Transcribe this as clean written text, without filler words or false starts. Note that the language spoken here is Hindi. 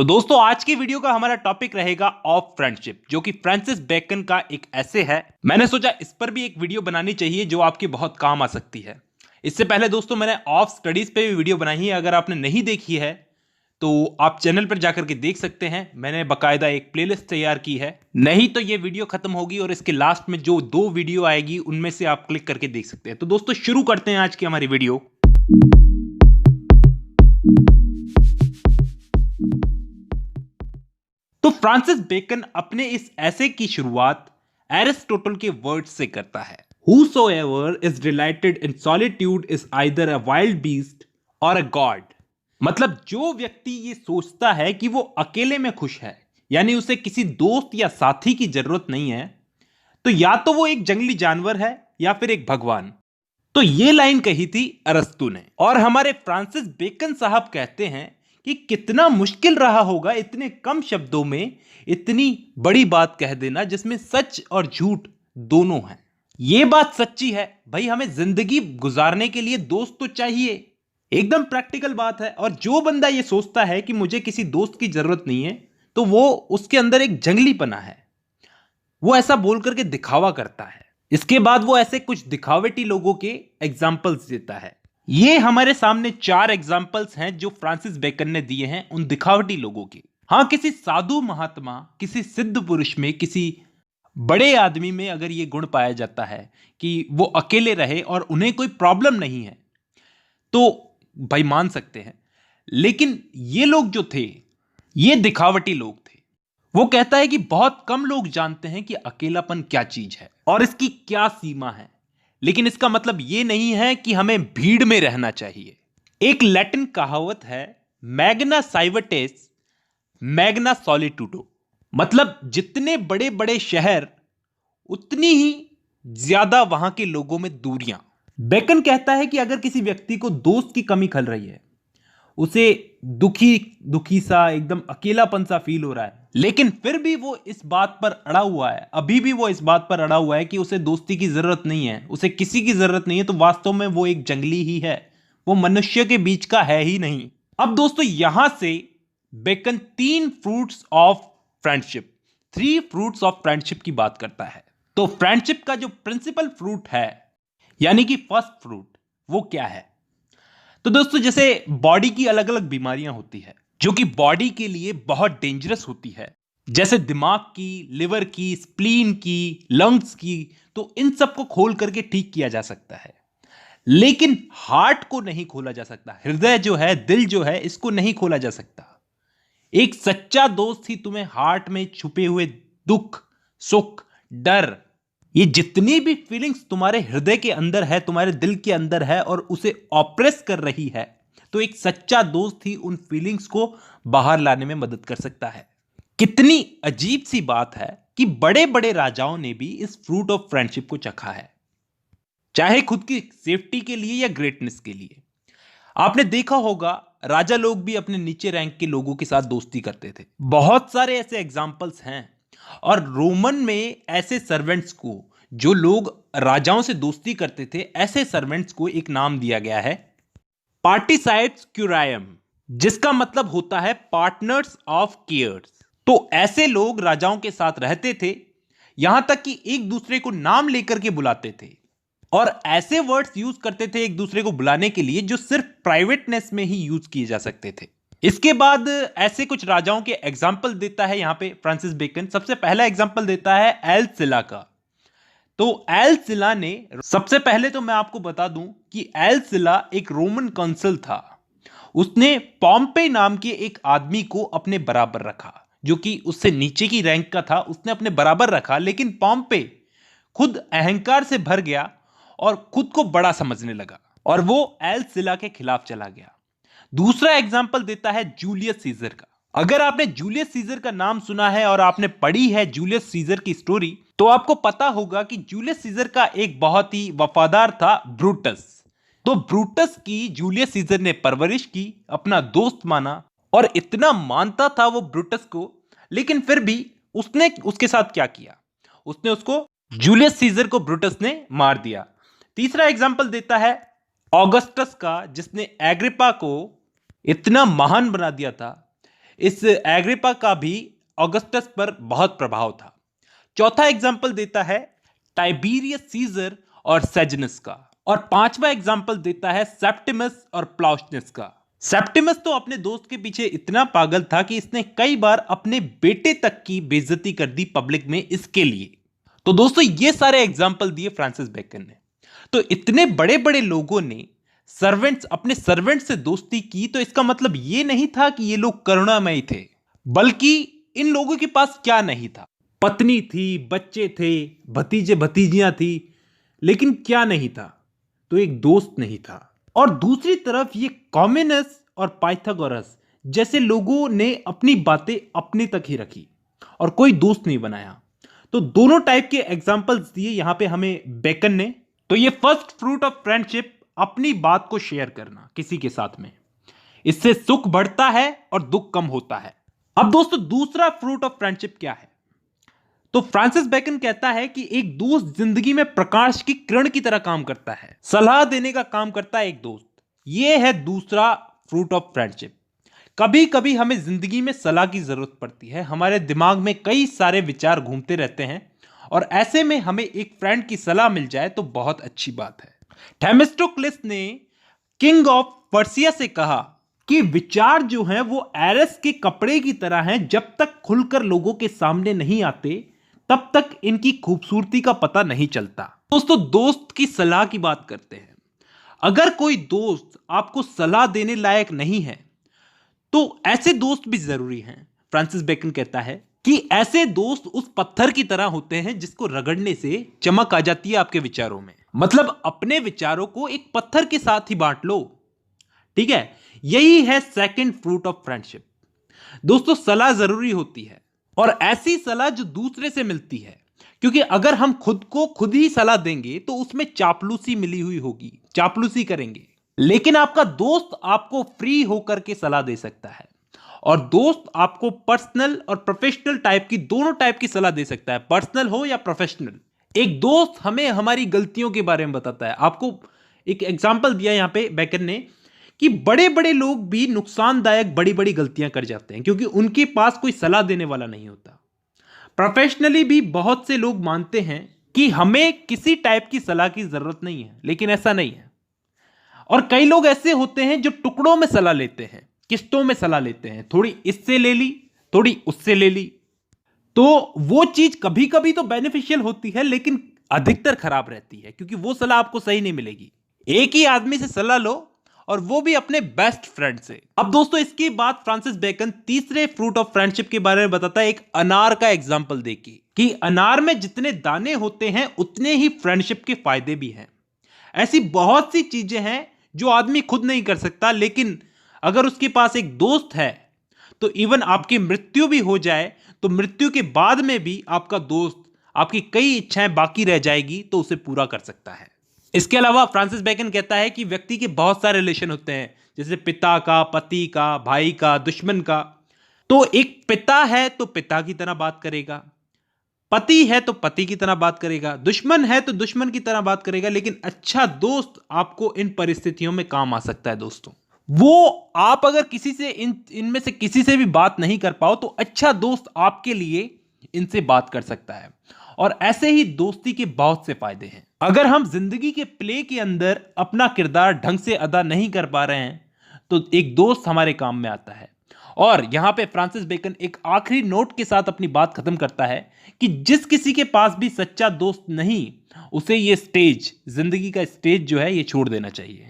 तो दोस्तों आज की वीडियो का हमारा टॉपिक रहेगा ऑफ फ्रेंडशिप, जो कि फ्रांसिस बेकन का एक ऐसे है। मैंने सोचा इस पर भी एक वीडियो बनानी चाहिए जो आपके बहुत काम आ सकती है। इससे पहले दोस्तों मैंने ऑफ स्टडीज पे भी वीडियो बनाई है, अगर आपने नहीं देखी है तो आप चैनल पर जाकर के देख सकते हैं। मैंने बकायदा एक प्लेलिस्ट तैयार की है, नहीं तो ये वीडियो खत्म होगी और इसके लास्ट में जो 2 वीडियो आएगी उनमें से आप क्लिक करके देख सकते हैं। तो दोस्तों शुरू करते हैं आज की हमारी वीडियो। तो फ्रांसिस बेकन अपने इस ऐसे की शुरुआत एरिस्टोटल के वर्ड से करता है। Whosoever is delighted in solitude is either a wild beast or a god। मतलब जो व्यक्ति ये सोचता है कि वो अकेले में खुश है, यानी उसे किसी दोस्त या साथी की जरूरत नहीं है, तो या तो वो एक जंगली जानवर है या फिर एक भगवान। तो ये लाइन कही थी अरस्तु ने, और हमारे फ्रांसिस बेकन साहब कहते हैं कि कितना मुश्किल रहा होगा इतने कम शब्दों में इतनी बड़ी बात कह देना जिसमें सच और झूठ दोनों हैं। ये बात सच्ची है भाई, हमें जिंदगी गुजारने के लिए दोस्त तो चाहिए, एकदम प्रैक्टिकल बात है। और जो बंदा ये सोचता है कि मुझे किसी दोस्त की जरूरत नहीं है, तो वो उसके अंदर एक जंगलीपना है, वो ऐसा बोल करके दिखावा करता है। इसके बाद वो ऐसे कुछ दिखावटी लोगों के एग्जाम्पल्स देता है। ये हमारे सामने 4 एग्जाम्पल्स हैं जो फ्रांसिस बेकन ने दिए हैं उन दिखावटी लोगों के। हाँ, किसी साधु महात्मा, किसी सिद्ध पुरुष में, किसी बड़े आदमी में अगर ये गुण पाया जाता है कि वो अकेले रहे और उन्हें कोई प्रॉब्लम नहीं है, तो भाई मान सकते हैं। लेकिन ये लोग जो थे, ये दिखावटी लोग थे। वो कहता है कि बहुत कम लोग जानते हैं कि अकेलापन क्या चीज है और इसकी क्या सीमा है। लेकिन इसका मतलब यह नहीं है कि हमें भीड़ में रहना चाहिए। एक लैटिन कहावत है, मैग्ना साइवटेस मैग्ना सॉलिट्यूडो। मतलब जितने बड़े बड़े शहर उतनी ही ज्यादा वहां के लोगों में दूरियां। बेकन कहता है कि अगर किसी व्यक्ति को दोस्त की कमी खल रही है, उसे दुखी सा, एकदम अकेलापन सा फील हो रहा है, लेकिन फिर भी वो इस बात पर अड़ा हुआ है, अभी भी वो इस बात पर अड़ा हुआ है कि उसे दोस्ती की जरूरत नहीं है, उसे किसी की जरूरत नहीं है, तो वास्तव में वो एक जंगली ही है, वो मनुष्य के बीच का है ही नहीं। अब दोस्तों यहां से बेकन 3 fruits of friendship, 3 fruits of friendship की बात करता है। तो फ्रेंडशिप का जो प्रिंसिपल फ्रूट है, यानी कि फर्स्ट फ्रूट, वो क्या है? तो दोस्तों जैसे बॉडी की अलग अलग बीमारियां होती है जो कि बॉडी के लिए बहुत डेंजरस होती है, जैसे दिमाग की, लिवर की, स्प्लीन की, लंग्स की, तो इन सबको खोल करके ठीक किया जा सकता है। लेकिन हार्ट को नहीं खोला जा सकता, हृदय जो है, दिल जो है, इसको नहीं खोला जा सकता। एक सच्चा दोस्त ही तुम्हें हार्ट में छुपे हुए दुख, सुख, डर, ये जितनी भी फीलिंग्स तुम्हारे हृदय के अंदर है, तुम्हारे दिल के अंदर है और उसे ऑप्रेस कर रही है, तो एक सच्चा दोस्त ही उन फीलिंग्स को बाहर लाने में मदद कर सकता है। कितनी अजीब सी बात है कि बड़े बड़े राजाओं ने भी इस फ्रूट ऑफ फ्रेंडशिप को चखा है, चाहे खुद की सेफ्टी के लिए या ग्रेटनेस के लिए। आपने देखा होगा राजा लोग भी अपने नीचे रैंक के लोगों के साथ दोस्ती करते थे। बहुत सारे ऐसे एग्जाम्पल्स हैं। और रोमन में ऐसे सर्वेंट्स को, जो लोग राजाओं से दोस्ती करते थे, ऐसे सर्वेंट्स को एक नाम दिया गया है, पार्टिसाइड्स क्यूरायम, जिसका मतलब होता है पार्टनर्स ऑफ केयर्स। तो ऐसे लोग राजाओं के साथ रहते थे, यहां तक कि एक दूसरे को नाम लेकर के बुलाते थे और ऐसे वर्ड्स यूज करते थे एक दूसरे को बुलाने के लिए जो सिर्फ प्राइवेटनेस में ही यूज किए जा सकते थे। इसके बाद ऐसे कुछ राजाओं के एग्जाम्पल देता है यहां पे फ्रांसिस बेकन। सबसे पहला एग्जाम्पल देता है एल सिला का। तो एल सिला ने, सबसे पहले तो मैं आपको बता दूं कि एल सिला एक रोमन कॉन्सल था। उसने पॉम्पे नाम के एक आदमी को अपने बराबर रखा, जो कि उससे नीचे की रैंक का था, उसने अपने बराबर रखा। लेकिन पॉम्पे खुद अहंकार से भर गया और खुद को बड़ा समझने लगा और वो एल सिला के खिलाफ चला गया। दूसरा एग्जाम्पल देता है जूलियस सीजर का। अगर आपने जूलियस सीजर का नाम सुना है और आपने पढ़ी है जूलियस सीजर की स्टोरी, तो आपको पता होगा कि जूलियस सीजर का एक बहुत ही वफादार था ब्रूटस। तो ब्रूटस की जूलियस सीजर ने परवरिश की, अपना दोस्त माना और इतना मानता था वो ब्रूटस को। लेकिन फिर भी उसने उसके साथ क्या किया, उसने उसको, जूलियस सीजर को ब्रूटस ने मार दिया। तीसरा एग्जाम्पल देता है ऑगस्टस का, जिसने एग्रिपा को इतना महान बना दिया था इस एग्रिपा का भी ऑगस्टस पर बहुत प्रभाव था। चौथा एग्जाम्पल देता है टाइबीरियस सीजर और सेजनस का, और पांचवा एग्जाम्पल देता है सेप्टिमस और प्लाउशनस का। सेप्टिमस तो अपने दोस्त के पीछे इतना पागल था कि इसने कई बार अपने बेटे तक की बेइज्जती कर दी पब्लिक में इसके लिए। तो दोस्तों ये सारे एग्जाम्पल दिए फ्रांसिस बेकन ने। तो इतने बड़े बड़े लोगों ने अपने सर्वेंट से दोस्ती की, तो इसका मतलब ये नहीं था कि ये लोग करुणामयी थे, बल्कि इन लोगों के पास क्या नहीं था? पत्नी थी, बच्चे थे, भतीजे भतीजियां थी, लेकिन क्या नहीं था? तो एक दोस्त नहीं था। और दूसरी तरफ ये कॉम्युनस और पाइथागोरस जैसे लोगों ने अपनी बातें अपने तक ही रखी और कोई दोस्त नहीं बनाया। तो दोनों टाइप के एग्जाम्पल्स दिए यहां पे हमें बेकन ने। तो ये फर्स्ट फ्रूट ऑफ फ्रेंडशिप, अपनी बात को शेयर करना किसी के साथ में, इससे सुख बढ़ता है और दुख कम होता है। अब दोस्तों दूसरा फ्रूट ऑफ फ्रेंडशिप क्या है? तो फ्रांसिस बेकन कहता है कि एक दोस्त जिंदगी में प्रकाश की किरण की तरह काम करता है, सलाह देने का काम करता है एक दोस्त। यह है दूसरा फ्रूट ऑफ फ्रेंडशिप। कभी कभी हमें जिंदगी में सलाह की जरूरत पड़ती है, हमारे दिमाग में कई सारे विचार घूमते रहते हैं और ऐसे में हमें एक फ्रेंड की सलाह मिल जाए तो बहुत अच्छी बात है। थेमिस्टोक्लिस ने किंग ऑफ पर्सिया से कहा कि विचार जो हैं वो एरस के कपड़े की तरह हैं, जब तक खुलकर लोगों के सामने नहीं आते तब तक इनकी खूबसूरती का पता नहीं चलता। दोस्तों दोस्त की सलाह की बात करते हैं। अगर कोई दोस्त आपको सलाह देने लायक नहीं है तो ऐसे दोस्त भी जरूरी हैं। फ्रांसिस बेकन कहता है कि ऐसे दोस्त उस पत्थर की तरह होते हैं जिसको रगड़ने से चमक आ जाती है आपके विचारों में। मतलब अपने विचारों को एक पत्थर के साथ ही बांट लो, ठीक है? यही है सेकंड फ्रूट ऑफ फ्रेंडशिप। दोस्तों सलाह जरूरी होती है, और ऐसी सलाह जो दूसरे से मिलती है, क्योंकि अगर हम खुद को खुद ही सलाह देंगे तो उसमें चापलूसी मिली हुई होगी, चापलूसी करेंगे। लेकिन आपका दोस्त आपको फ्री होकर के सलाह दे सकता है, और दोस्त आपको पर्सनल और प्रोफेशनल टाइप की, दोनों टाइप की सलाह दे सकता है, पर्सनल हो या प्रोफेशनल। एक दोस्त हमें हमारी गलतियों के बारे में बताता है। आपको एक एग्जांपल दिया यहां पे बेकन ने कि बड़े बड़े लोग भी नुकसानदायक बड़ी बड़ी गलतियां कर जाते हैं क्योंकि उनके पास कोई सलाह देने वाला नहीं होता। प्रोफेशनली भी बहुत से लोग मानते हैं कि हमें किसी टाइप की सलाह की जरूरत नहीं है, लेकिन ऐसा नहीं है। और कई लोग ऐसे होते हैं जो टुकड़ों में सलाह लेते हैं, किस्तों में सलाह लेते हैं, थोड़ी इससे ले ली, थोड़ी उससे ले ली। तो वो चीज कभी कभी तो बेनिफिशियल होती है, लेकिन अधिकतर खराब रहती है क्योंकि वो सलाह आपको सही नहीं मिलेगी। एक ही आदमी से सलाह लो, और वो भी अपने बेस्ट फ्रेंड से। अब दोस्तों इसके बाद फ्रांसिस बेकन तीसरे फ्रूट ऑफ फ्रेंडशिप के बारे में बताता है, एक अनार का एग्जाम्पल देके कि अनार में जितने दाने होते हैं उतने ही फ्रेंडशिप के फायदे भी हैं। ऐसी बहुत सी चीजें हैं जो आदमी खुद नहीं कर सकता, लेकिन अगर उसके पास एक दोस्त है तो इवन आपकी मृत्यु भी हो जाए तो मृत्यु के बाद में भी आपका दोस्त आपकी कई इच्छाएं बाकी रह जाएगी तो उसे पूरा कर सकता है। इसके अलावा फ्रांसिस बेकन कहता है कि व्यक्ति के बहुत सारे रिलेशन होते हैं, जैसे पिता का, पति का, भाई का, दुश्मन का। तो एक पिता है तो पिता की तरह बात करेगा, पति है तो पति की तरह बात करेगा, दुश्मन है तो दुश्मन की तरह बात करेगा। लेकिन अच्छा दोस्त आपको इन परिस्थितियों में काम आ सकता है। दोस्तों वो आप अगर किसी से इनमें से किसी से भी बात नहीं कर पाओ तो अच्छा दोस्त आपके लिए इनसे बात कर सकता है। और ऐसे ही दोस्ती के बहुत से फायदे हैं। अगर हम जिंदगी के प्ले के अंदर अपना किरदार ढंग से अदा नहीं कर पा रहे हैं तो एक दोस्त हमारे काम में आता है। और यहां पे फ्रांसिस बेकन एक आखिरी नोट के साथ अपनी बात खत्म करता है कि जिस किसी के पास भी सच्चा दोस्त नहीं, उसे ये स्टेज, जिंदगी का स्टेज जो है ये छोड़ देना चाहिए।